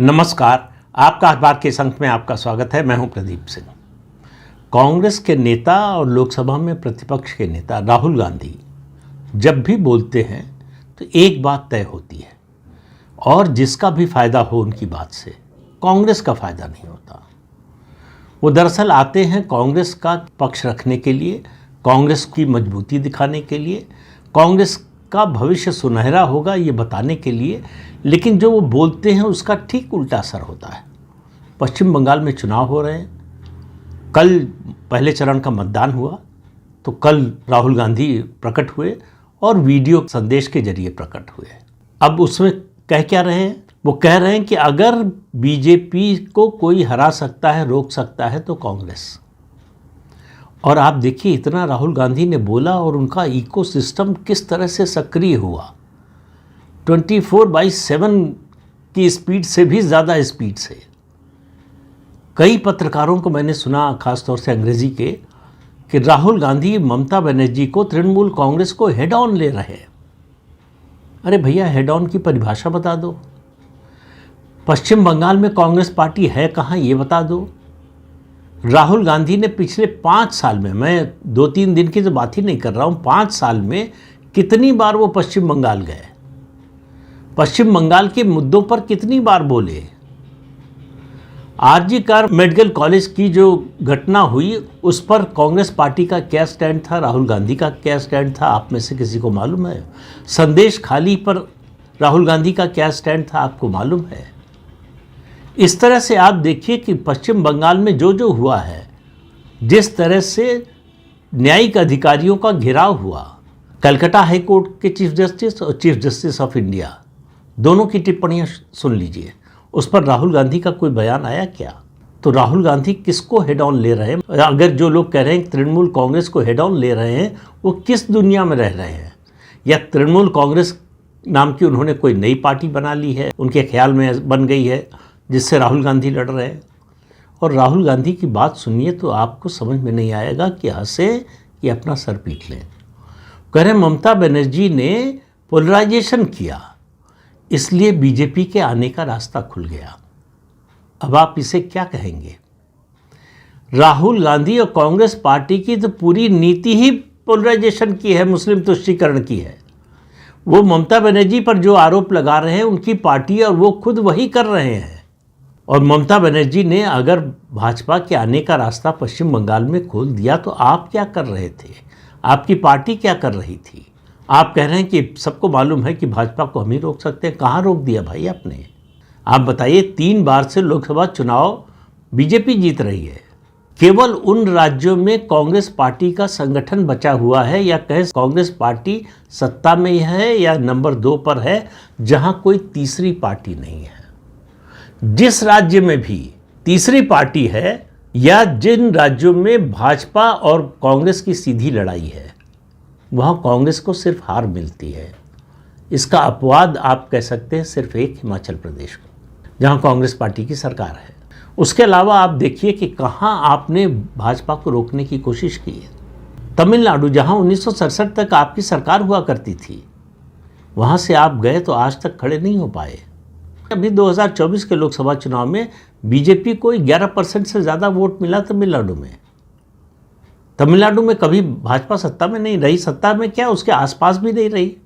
नमस्कार। आपका अखबार के इस अंक में आपका स्वागत है। मैं हूं प्रदीप सिंह। कांग्रेस के नेता और लोकसभा में प्रतिपक्ष के नेता राहुल गांधी जब भी बोलते हैं तो एक बात तय होती है, और जिसका भी फायदा हो उनकी बात से कांग्रेस का फायदा नहीं होता। वो दरअसल आते हैं कांग्रेस का पक्ष रखने के लिए, कांग्रेस की मजबूती दिखाने के लिए, कांग्रेस का भविष्य सुनहरा होगा ये बताने के लिए, लेकिन जो वो बोलते हैं उसका ठीक उल्टा असर होता है। पश्चिम बंगाल में चुनाव हो रहे हैं, कल पहले चरण का मतदान हुआ, तो कल राहुल गांधी प्रकट हुए और वीडियो संदेश के जरिए प्रकट हुए। अब उसमें कह क्या रहे हैं? वो कह रहे हैं कि अगर बीजेपी को कोई हरा सकता है, रोक सकता है तो कांग्रेस। और आप देखिए इतना राहुल गांधी ने बोला और उनका इकोसिस्टम किस तरह से सक्रिय हुआ। 24/7 की स्पीड से भी ज़्यादा स्पीड से। कई पत्रकारों को मैंने सुना, खासतौर से अंग्रेजी के, कि राहुल गांधी ममता बनर्जी को, तृणमूल कांग्रेस को हेड ऑन ले रहे हैं। अरे भैया, हेड ऑन की परिभाषा बता दो। पश्चिम बंगाल में कांग्रेस पार्टी है कहाँ, ये बता दो। राहुल गांधी ने पिछले 5 साल में, मैं 2-3 दिन की तो बात ही नहीं कर रहा हूँ, 5 साल में कितनी बार वो पश्चिम बंगाल गए, पश्चिम बंगाल के मुद्दों पर कितनी बार बोले। आरजी कर मेडिकल कॉलेज की जो घटना हुई उस पर कांग्रेस पार्टी का क्या स्टैंड था, राहुल गांधी का क्या स्टैंड था, आप में से किसी को मालूम है? संदेश खाली पर राहुल गांधी का क्या स्टैंड था, आपको मालूम है? इस तरह से आप देखिए कि पश्चिम बंगाल में जो जो हुआ है, जिस तरह से न्यायिक अधिकारियों का घेराव हुआ, कलकत्ता हाई कोर्ट के चीफ जस्टिस और चीफ जस्टिस ऑफ इंडिया दोनों की टिप्पणियां सुन लीजिए। उस पर राहुल गांधी का कोई बयान आया क्या? तो राहुल गांधी किसको हेड ऑन ले रहे हैं? अगर जो लोग कह रहे हैं तृणमूल कांग्रेस को हेड ऑन ले रहे हैं, वो किस दुनिया में रह रहे हैं? या तृणमूल कांग्रेस नाम की उन्होंने कोई नई पार्टी बना ली है, उनके ख्याल में बन गई है, जिससे राहुल गांधी लड़ रहे हैं? और राहुल गांधी की बात सुनिए तो आपको समझ में नहीं आएगा कि हंसे या अपना सर पीट लें। कह रहे ममता बनर्जी ने पोलराइजेशन किया, इसलिए बीजेपी के आने का रास्ता खुल गया। अब आप इसे क्या कहेंगे? राहुल गांधी और कांग्रेस पार्टी की तो पूरी नीति ही पोलराइजेशन की है, मुस्लिम तुष्टीकरण की है। वो ममता बनर्जी पर जो आरोप लगा रहे हैं उनकी पार्टी और वो खुद वही कर रहे हैं। और ममता बनर्जी ने अगर भाजपा के आने का रास्ता पश्चिम बंगाल में खोल दिया तो आप क्या कर रहे थे? आपकी पार्टी क्या कर रही थी? आप कह रहे हैं कि सबको मालूम है कि भाजपा को हम ही रोक सकते हैं। कहाँ रोक दिया भाई आपने? आप बताइए, 3 बार से लोकसभा चुनाव बीजेपी जीत रही है। केवल उन राज्यों में कांग्रेस पार्टी का संगठन बचा हुआ है, या कहें कांग्रेस पार्टी सत्ता में है या नंबर 2 पर है, जहां कोई तीसरी पार्टी नहीं है। जिस राज्य में भी तीसरी पार्टी है या जिन राज्यों में भाजपा और कांग्रेस की सीधी लड़ाई है, वहाँ कांग्रेस को सिर्फ हार मिलती है। इसका अपवाद आप कह सकते हैं सिर्फ एक हिमाचल प्रदेश को, जहाँ कांग्रेस पार्टी की सरकार है। उसके अलावा आप देखिए कि कहाँ आपने भाजपा को रोकने की कोशिश की है। तमिलनाडु, जहाँ 1967 तक आपकी सरकार हुआ करती थी, वहाँ से आप गए तो आज तक खड़े नहीं हो पाए। अभी 2024 के लोकसभा चुनाव में बीजेपी को 11% से ज़्यादा वोट मिला तमिलनाडु में। तमिलनाडु में कभी भाजपा सत्ता में नहीं रही, सत्ता में क्या उसके आसपास भी नहीं रही।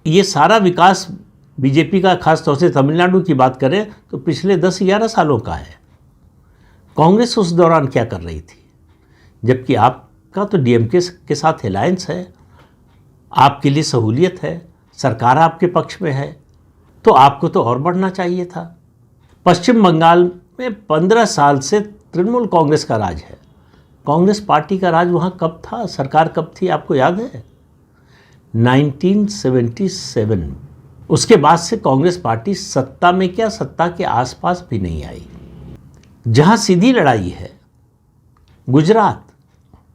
ये सारा विकास बीजेपी का, खासतौर से तमिलनाडु की बात करें तो पिछले 10-11 सालों का है। कांग्रेस उस दौरान क्या कर रही थी? जबकि आपका तो डीएमके के साथ अलायंस है, आपके लिए सहूलियत है, सरकार आपके पक्ष में है, तो आपको तो और बढ़ना चाहिए था। पश्चिम बंगाल में 15 साल से तृणमूल कांग्रेस का राज है। कांग्रेस पार्टी का राज वहाँ कब था, सरकार कब थी, आपको याद है? 1977। उसके बाद से कांग्रेस पार्टी सत्ता में क्या, सत्ता के आसपास भी नहीं आई। जहाँ सीधी लड़ाई है, गुजरात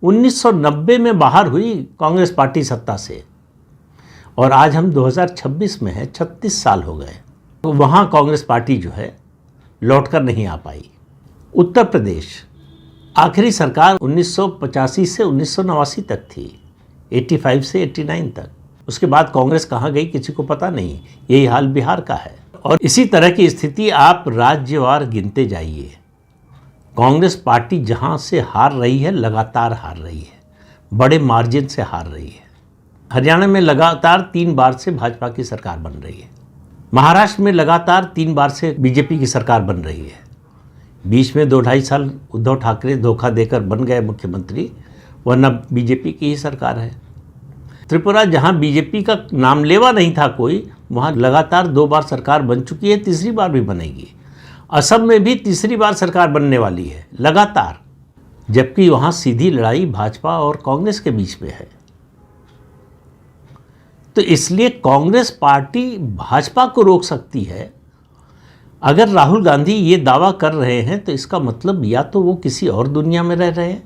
1990 में बाहर हुई कांग्रेस पार्टी सत्ता से, और आज हम 2026 में हैं, 36 साल हो गए, तो वहाँ कांग्रेस पार्टी जो है लौटकर नहीं आ पाई। उत्तर प्रदेश, आखिरी सरकार 1985 से 1989 तक थी, 85 से 89 तक। उसके बाद कांग्रेस कहाँ गई किसी को पता नहीं। यही हाल बिहार का है। और इसी तरह की स्थिति आप राज्यवार गिनते जाइए। कांग्रेस पार्टी जहां से हार रही है, लगातार हार रही है, बड़े मार्जिन से हार रही है। हरियाणा में लगातार 3 बार से भाजपा की सरकार बन रही है। महाराष्ट्र में लगातार 3 बार से बीजेपी की सरकार बन रही है। बीच में 2-2.5 साल उद्धव ठाकरे धोखा देकर बन गए मुख्यमंत्री, वरना बीजेपी की ही सरकार है। त्रिपुरा जहां बीजेपी का नामलेवा नहीं था कोई, वहां लगातार 2 बार सरकार बन चुकी है, तीसरी बार भी बनेगी। असम में भी तीसरी बार सरकार बनने वाली है लगातार, जबकि वहां सीधी लड़ाई भाजपा और कांग्रेस के बीच में है। तो इसलिए कांग्रेस पार्टी भाजपा को रोक सकती है। अगर राहुल गांधी ये दावा कर रहे हैं तो इसका मतलब या तो वो किसी और दुनिया में रह रहे हैं,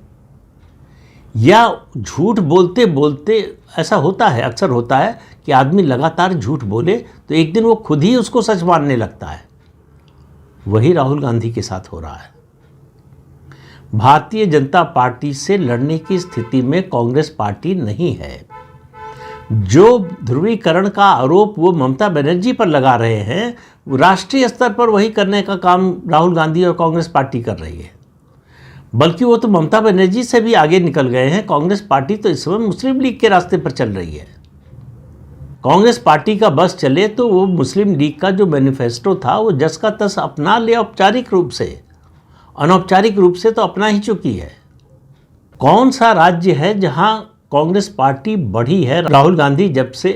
या झूठ बोलते बोलते ऐसा होता है, अक्सर होता है कि आदमी लगातार झूठ बोले तो एक दिन वो खुद ही उसको सच मानने लगता है। वही राहुल गांधी के साथ हो रहा है। भारतीय जनता पार्टी से लड़ने की स्थिति में कांग्रेस पार्टी नहीं है। जो ध्रुवीकरण का आरोप वो ममता बनर्जी पर लगा रहे हैं, वो राष्ट्रीय स्तर पर वही करने का काम राहुल गांधी और कांग्रेस पार्टी कर रही है। बल्कि वो तो ममता बनर्जी से भी आगे निकल गए हैं। कांग्रेस पार्टी तो इस समय मुस्लिम लीग के रास्ते पर चल रही है। कांग्रेस पार्टी का बस चले तो वो मुस्लिम लीग का जो मैनिफेस्टो था वो जस का तस अपना ले, औपचारिक रूप से, अनौपचारिक रूप से तो अपना ही चुकी है। कौन सा राज्य है जहां कांग्रेस पार्टी बढ़ी है राहुल गांधी जब से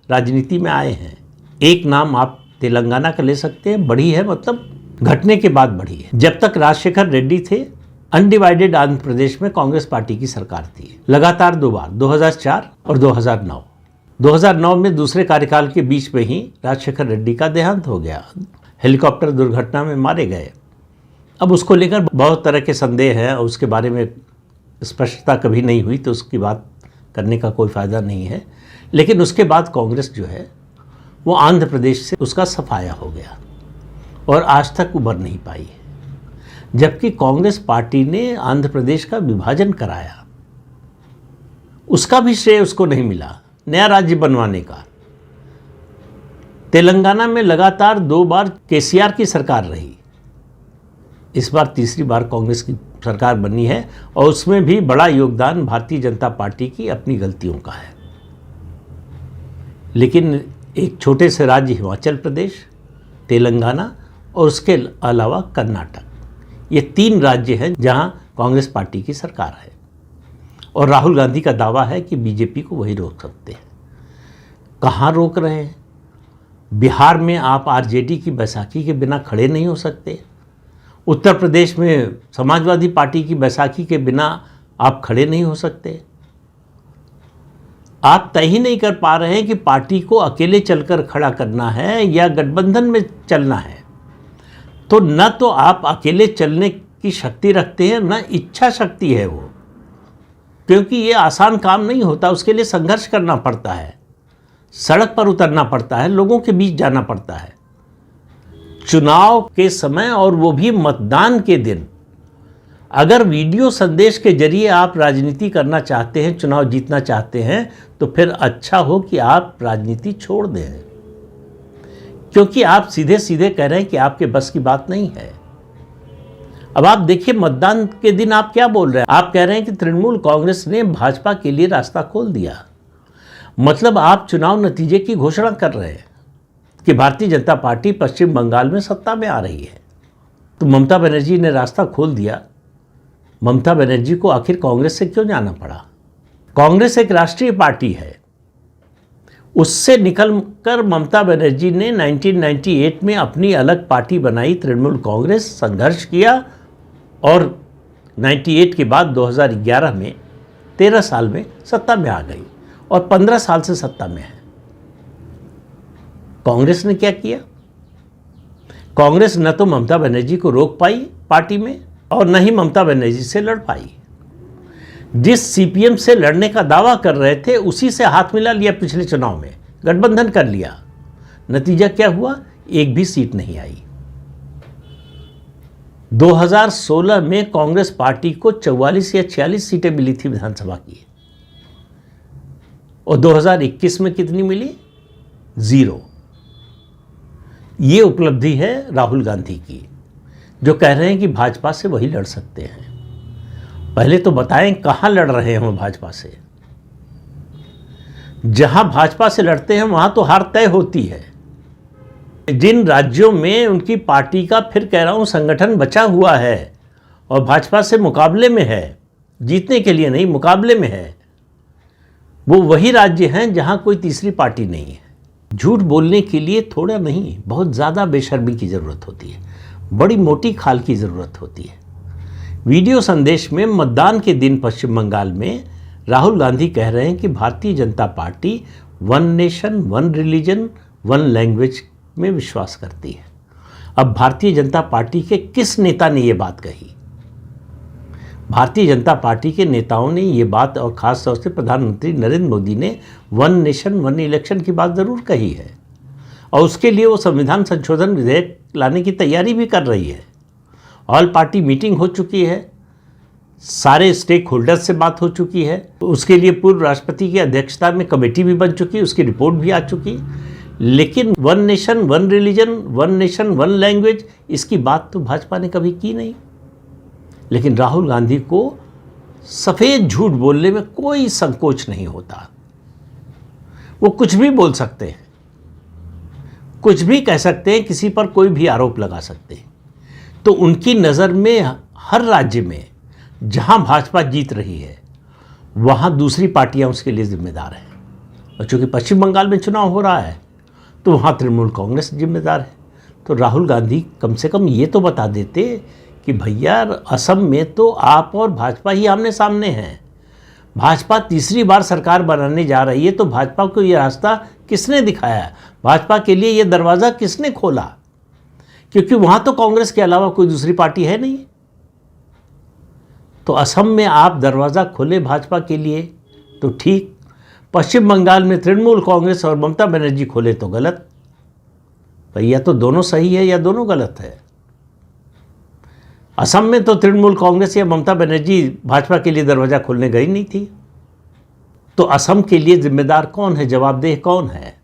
राजनीति में आए हैं? एक नाम आप तेलंगाना का ले सकते हैं, बढ़ी है मतलब घटने के बाद बढ़ी है। जब तक राजशेखर रेड्डी थे, अनडिवाइडेड आंध्र प्रदेश में कांग्रेस पार्टी की सरकार थी लगातार 2 बार, 2004 और 2009। 2009 में दूसरे कार्यकाल के बीच में ही राजशेखर रेड्डी का देहांत हो गया, हेलीकॉप्टर दुर्घटना में मारे गए। अब उसको लेकर बहुत तरह के संदेह हैं, उसके बारे में स्पष्टता कभी नहीं हुई, तो उसकी बात करने का कोई फ़ायदा नहीं है। लेकिन उसके बाद कांग्रेस जो है वो आंध्र प्रदेश से उसका सफाया हो गया और आज तक उभर नहीं पाई है। जबकि कांग्रेस पार्टी ने आंध्र प्रदेश का विभाजन कराया, उसका भी श्रेय उसको नहीं मिला, नया राज्य बनवाने का। तेलंगाना में लगातार 2 बार केसीआर की सरकार रही, इस बार तीसरी बार कांग्रेस की सरकार बनी है और उसमें भी बड़ा योगदान भारतीय जनता पार्टी की अपनी गलतियों का है। लेकिन एक छोटे से राज्य हिमाचल प्रदेश, तेलंगाना और उसके अलावा कर्नाटक, ये 3 राज्य हैं जहां कांग्रेस पार्टी की सरकार है और राहुल गांधी का दावा है कि बीजेपी को वही रोक सकते हैं। कहाँ रोक रहे हैं? बिहार में आप आरजेडी की बैसाखी के बिना खड़े नहीं हो सकते। उत्तर प्रदेश में समाजवादी पार्टी की बैसाखी के बिना आप खड़े नहीं हो सकते। आप तय ही नहीं कर पा रहे हैं कि पार्टी को अकेले चलकर खड़ा करना है या गठबंधन में चलना है। तो न तो आप अकेले चलने की शक्ति रखते हैं, न इच्छा शक्ति है वो, क्योंकि ये आसान काम नहीं होता। उसके लिए संघर्ष करना पड़ता है, सड़क पर उतरना पड़ता है, लोगों के बीच जाना पड़ता है। चुनाव के समय और वो भी मतदान के दिन अगर वीडियो संदेश के जरिए आप राजनीति करना चाहते हैं, चुनाव जीतना चाहते हैं, तो फिर अच्छा हो कि आप राजनीति छोड़ दें, क्योंकि आप सीधे सीधे कह रहे हैं कि आपके बस की बात नहीं है। अब आप देखिए, मतदान के दिन आप क्या बोल रहे हैं? आप कह रहे हैं कि तृणमूल कांग्रेस ने भाजपा के लिए रास्ता खोल दिया। मतलब आप चुनाव नतीजे की घोषणा कर रहे हैं कि भारतीय जनता पार्टी पश्चिम बंगाल में सत्ता में आ रही है। तो ममता बनर्जी ने रास्ता खोल दिया। ममता बनर्जी को आखिर कांग्रेस से क्यों जाना पड़ा? कांग्रेस एक राष्ट्रीय पार्टी है, उससे निकलकर ममता बनर्जी ने 1998 में अपनी अलग पार्टी बनाई, तृणमूल कांग्रेस, संघर्ष किया और 98 के बाद 2011 में 13 साल में सत्ता में आ गई और 15 साल से सत्ता में है। कांग्रेस ने क्या किया? कांग्रेस न तो ममता बनर्जी को रोक पाई पार्टी में और न ही ममता बनर्जी से लड़ पाई। जिस सीपीएम से लड़ने का दावा कर रहे थे उसी से हाथ मिला लिया, पिछले चुनाव में गठबंधन कर लिया। नतीजा क्या हुआ? एक भी सीट नहीं आई। 2016 में कांग्रेस पार्टी को 44 या 46 सीटें मिली थी विधानसभा की, और 2021 में कितनी मिली? 0। ये उपलब्धि है राहुल गांधी की, जो कह रहे हैं कि भाजपा से वही लड़ सकते हैं। पहले तो बताएं कहाँ लड़ रहे हैं वो भाजपा से। जहां भाजपा से लड़ते हैं वहां तो हार तय होती है। जिन राज्यों में उनकी पार्टी का, फिर कह रहा हूं, संगठन बचा हुआ है और भाजपा से मुकाबले में है, जीतने के लिए नहीं मुकाबले में है, वो वही राज्य हैं जहां कोई तीसरी पार्टी नहीं है। झूठ बोलने के लिए थोड़ा नहीं, बहुत ज़्यादा बेशर्मी की ज़रूरत होती है, बड़ी मोटी खाल की ज़रूरत होती है। वीडियो संदेश में मतदान के दिन पश्चिम बंगाल में राहुल गांधी कह रहे हैं कि Bharatiya Janata party one nation one religion one language में विश्वास करती है। अब भारतीय जनता पार्टी के किस नेता ने ये बात कही? भारतीय जनता पार्टी के नेताओं ने ये बात, और ख़ास तौर से प्रधानमंत्री नरेंद्र मोदी ने वन नेशन वन इलेक्शन की बात ज़रूर कही है, और उसके लिए वो संविधान संशोधन विधेयक लाने की तैयारी भी कर रही है। ऑल पार्टी मीटिंग हो चुकी है, सारे स्टेक होल्डर्स से बात हो चुकी है, उसके लिए पूर्व राष्ट्रपति की अध्यक्षता में कमेटी भी बन चुकी, उसकी रिपोर्ट भी आ चुकी। लेकिन one nation one religion one nation one language, इसकी बात तो भाजपा ने कभी की नहीं। लेकिन राहुल गांधी को सफ़ेद झूठ बोलने में कोई संकोच नहीं होता। वो कुछ भी बोल सकते हैं, कुछ भी कह सकते हैं, किसी पर कोई भी आरोप लगा सकते हैं। तो उनकी नज़र में हर राज्य में जहां भाजपा जीत रही है वहां दूसरी पार्टियां उसके लिए जिम्मेदार हैं। और चूँकि पश्चिम बंगाल में चुनाव हो रहा है तो वहाँ तृणमूल कांग्रेस जिम्मेदार है। तो राहुल गांधी कम से कम ये तो बता देते कि भैया असम में तो आप और भाजपा ही आमने सामने हैं। भाजपा तीसरी बार सरकार बनाने जा रही है, तो भाजपा को ये रास्ता किसने दिखाया? भाजपा के लिए ये दरवाज़ा किसने खोला? क्योंकि वहाँ तो कांग्रेस के अलावा कोई दूसरी पार्टी है नहीं। तो असम में आप दरवाज़ा खोले भाजपा के लिए तो ठीक, पश्चिम बंगाल में तृणमूल कांग्रेस और ममता बनर्जी खोले तो गलत। भैया तो दोनों सही है या दोनों गलत है। असम में तो तृणमूल कांग्रेस या ममता बनर्जी भाजपा के लिए दरवाज़ा खोलने गई नहीं थी। तो असम के लिए जिम्मेदार कौन है, जवाबदेह कौन है?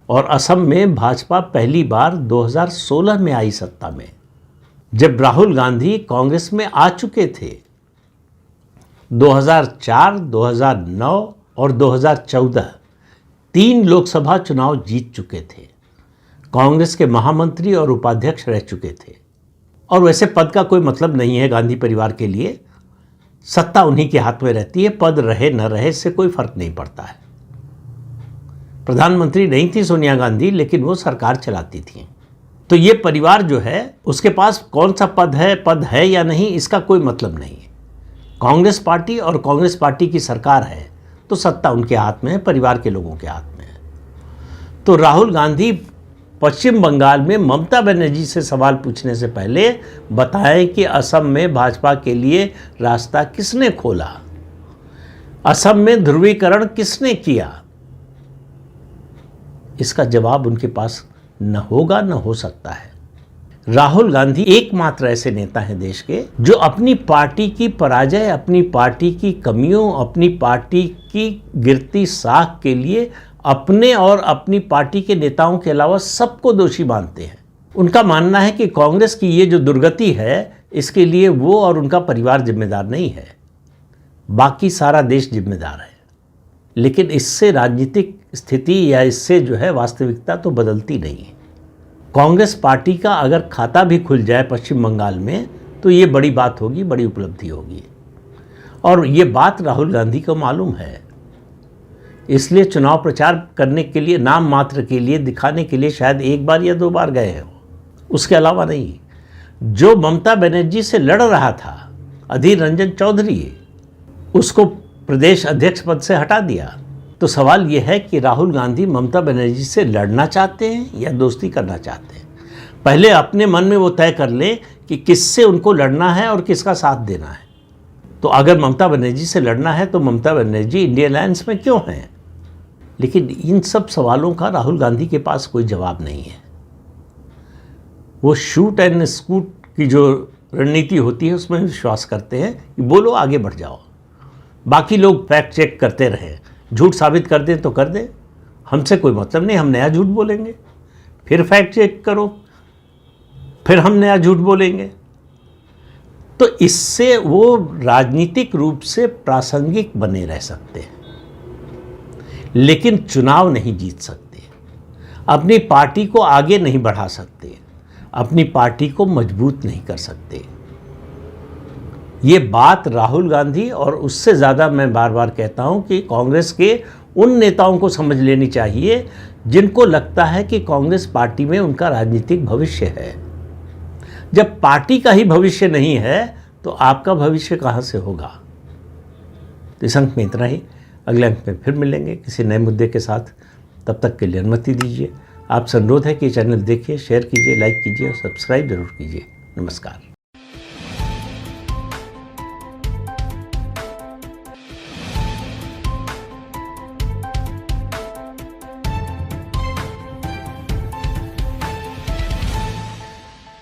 और असम में भाजपा पहली बार 2016 में आई सत्ता में, जब राहुल गांधी कांग्रेस में आ चुके थे। 2004, 2009 और 2014 3 लोकसभा चुनाव जीत चुके थे, कांग्रेस के महामंत्री और उपाध्यक्ष रह चुके थे। और वैसे पद का कोई मतलब नहीं है गांधी परिवार के लिए, सत्ता उन्हीं के हाथ में रहती है, पद रहे न रहे इससे कोई फर्क नहीं पड़ता है। प्रधानमंत्री नहीं थी सोनिया गांधी, लेकिन वो सरकार चलाती थी। तो ये परिवार जो है उसके पास कौन सा पद है या नहीं, इसका कोई मतलब नहीं है। कांग्रेस पार्टी और कांग्रेस पार्टी की सरकार है तो सत्ता उनके हाथ में है, परिवार के लोगों के हाथ में है। तो राहुल गांधी पश्चिम बंगाल में ममता बनर्जी से सवाल पूछने से पहले बताएं कि असम में भाजपा के लिए रास्ता किसने खोला, असम में ध्रुवीकरण किसने किया। इसका जवाब उनके पास न होगा, न हो सकता है। राहुल गांधी एकमात्र ऐसे नेता हैं देश के जो अपनी पार्टी की पराजय, अपनी पार्टी की कमियों, अपनी पार्टी की गिरती साख के लिए अपने और अपनी पार्टी के नेताओं के अलावा सबको दोषी मानते हैं। उनका मानना है कि कांग्रेस की ये जो दुर्गति है इसके लिए वो और उनका परिवार जिम्मेदार नहीं है, बाकी सारा देश जिम्मेदार है। लेकिन इससे राजनीतिक स्थिति या इससे जो है वास्तविकता तो बदलती नहीं है। कांग्रेस पार्टी का अगर खाता भी खुल जाए पश्चिम बंगाल में तो ये बड़ी बात होगी, बड़ी उपलब्धि होगी। और ये बात राहुल गांधी को मालूम है, इसलिए चुनाव प्रचार करने के लिए, नाम मात्र के लिए, दिखाने के लिए शायद 1 बार या 2 बार गए हैं, उसके अलावा नहीं। जो ममता बनर्जी से लड़ रहा था अधीर रंजन चौधरी, उसको प्रदेश अध्यक्ष पद से हटा दिया। तो सवाल यह है कि राहुल गांधी ममता बनर्जी से लड़ना चाहते हैं या दोस्ती करना चाहते हैं। पहले अपने मन में वो तय कर लें कि किससे उनको लड़ना है और किसका साथ देना है। तो अगर ममता बनर्जी से लड़ना है तो ममता बनर्जी इंडिया अलायंस में क्यों हैं? लेकिन इन सब सवालों का राहुल गांधी के पास कोई जवाब नहीं है। वो शूट एंड स्कूट की जो रणनीति होती है उसमें विश्वास करते हैं कि बोलो, आगे बढ़ जाओ, बाकी लोग फैक्ट चेक करते रहें, झूठ साबित कर दें तो कर दें, हमसे कोई मतलब नहीं, हम नया झूठ बोलेंगे। फिर फैक्ट चेक करो, फिर हम नया झूठ बोलेंगे। तो इससे वो राजनीतिक रूप से प्रासंगिक बने रह सकते हैं, लेकिन चुनाव नहीं जीत सकते, अपनी पार्टी को आगे नहीं बढ़ा सकते, अपनी पार्टी को मजबूत नहीं कर सकते। ये बात राहुल गांधी और उससे ज़्यादा मैं बार बार कहता हूं कि कांग्रेस के उन नेताओं को समझ लेनी चाहिए जिनको लगता है कि कांग्रेस पार्टी में उनका राजनीतिक भविष्य है। जब पार्टी का ही भविष्य नहीं है तो आपका भविष्य कहाँ से होगा। तो इस अंक में इतना ही, अगले अंक में फिर मिलेंगे किसी नए मुद्दे के साथ। तब तक के लिए अनुमति दीजिए। आपसे अनुरोध है कि चैनल देखिए, शेयर कीजिए, लाइक कीजिए और सब्सक्राइब जरूर कीजिए। नमस्कार।